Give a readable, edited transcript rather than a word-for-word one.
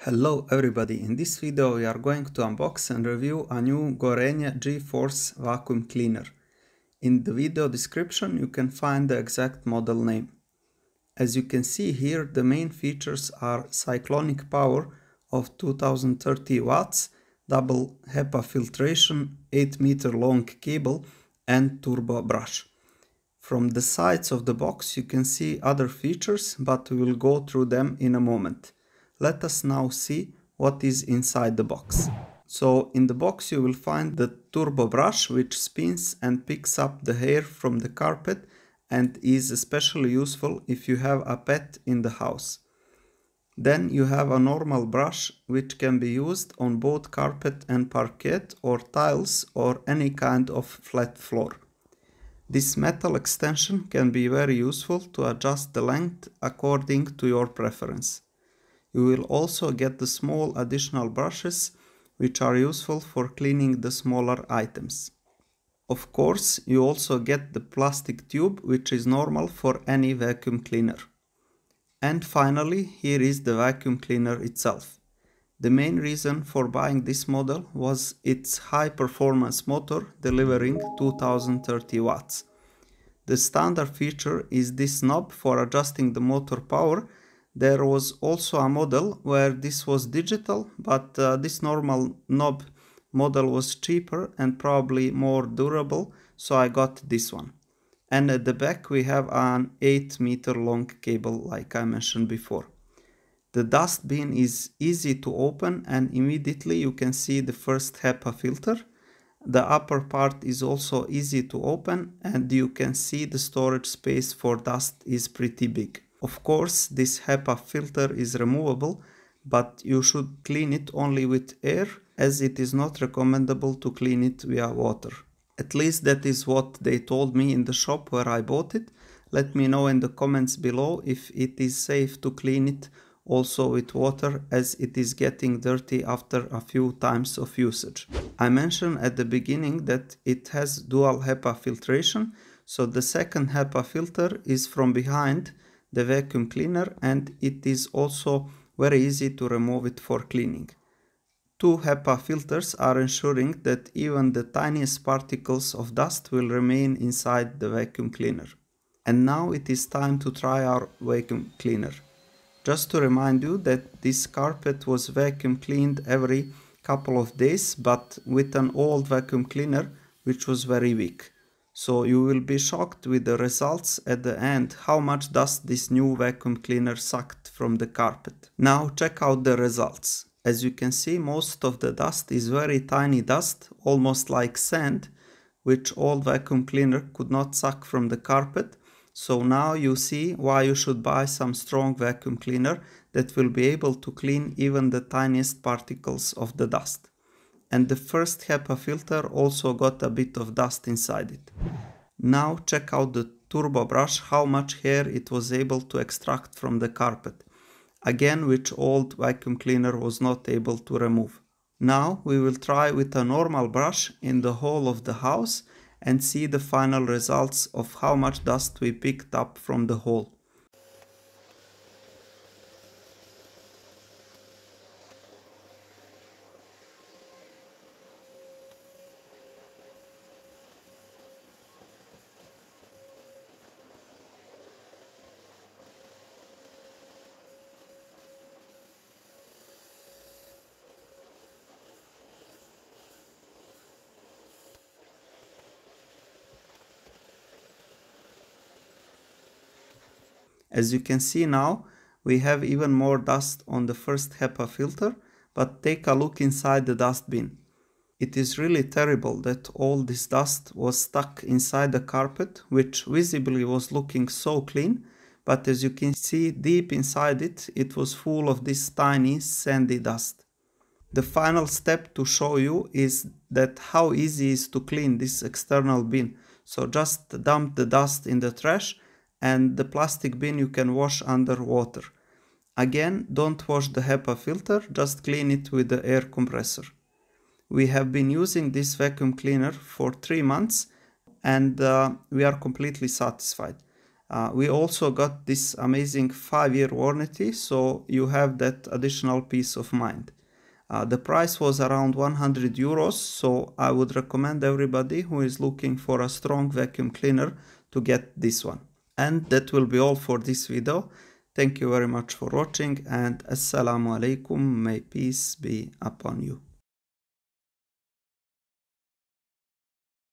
Hello everybody, in this video we are going to unbox and review a new Gorenje G-force vacuum cleaner. In the video description you can find the exact model name. As you can see here, the main features are cyclonic power of 2030 watts, double Hepa filtration, 8 meter long cable and turbo brush. From the sides of the box you can see other features, but we will go through them in a moment. Let us now see what is inside the box. So in the box you will find the turbo brush, which spins and picks up the hair from the carpet and is especially useful if you have a pet in the house. Then you have a normal brush which can be used on both carpet and parquet or tiles or any kind of flat floor. This metal extension can be very useful to adjust the length according to your preference. You will also get the small additional brushes which are useful for cleaning the smaller items. Of course, you also get the plastic tube, which is normal for any vacuum cleaner. And finally, here is the vacuum cleaner itself. The main reason for buying this model was its high performance motor delivering 2030 watts. The standard feature is this knob for adjusting the motor power. There was also a model where this was digital, but this normal knob model was cheaper and probably more durable, so I got this one. And at the back we have an 8 meter long cable, like I mentioned before. The dust bin is easy to open and immediately you can see the first Hepa filter. The upper part is also easy to open and you can see the storage space for dust is pretty big. Of course, this Hepa filter is removable, but you should clean it only with air, as it is not recommendable to clean it via water. At least that is what they told me in the shop where I bought it. Let me know in the comments below if it is safe to clean it also with water, as it is getting dirty after a few times of usage. I mentioned at the beginning that it has dual Hepa filtration, so the second Hepa filter is from behind the vacuum cleaner and it is also very easy to remove it for cleaning. Two Hepa filters are ensuring that even the tiniest particles of dust will remain inside the vacuum cleaner. And now it is time to try our vacuum cleaner. Just to remind you that this carpet was vacuum cleaned every couple of days, but with an old vacuum cleaner which was very weak. So you will be shocked with the results at the end, how much dust this new vacuum cleaner sucked from the carpet. Now check out the results. As you can see, most of the dust is very tiny dust, almost like sand, which old vacuum cleaner could not suck from the carpet. So now you see why you should buy some strong vacuum cleaner that will be able to clean even the tiniest particles of the dust. And the first Hepa filter also got a bit of dust inside it. Now check out the turbo brush, how much hair it was able to extract from the carpet. Again, which old vacuum cleaner was not able to remove. Now we will try with a normal brush in the whole of the house and see the final results of how much dust we picked up from the hole. As you can see now, we have even more dust on the first Hepa filter, but take a look inside the dust bin. It is really terrible that all this dust was stuck inside the carpet, which visibly was looking so clean, but as you can see deep inside it, it was full of this tiny sandy dust. The final step to show you is that how easy it is to clean this external bin. So just dump the dust in the trash, and the plastic bin you can wash under water. Again, don't wash the Hepa filter, just clean it with the air compressor. We have been using this vacuum cleaner for 3 months and we are completely satisfied. We also got this amazing 5-year warranty, so you have that additional peace of mind. The price was around 100 euros, so I would recommend everybody who is looking for a strong vacuum cleaner to get this one. And that will be all for this video. Thank you very much for watching, and Assalamu alaikum, may peace be upon you.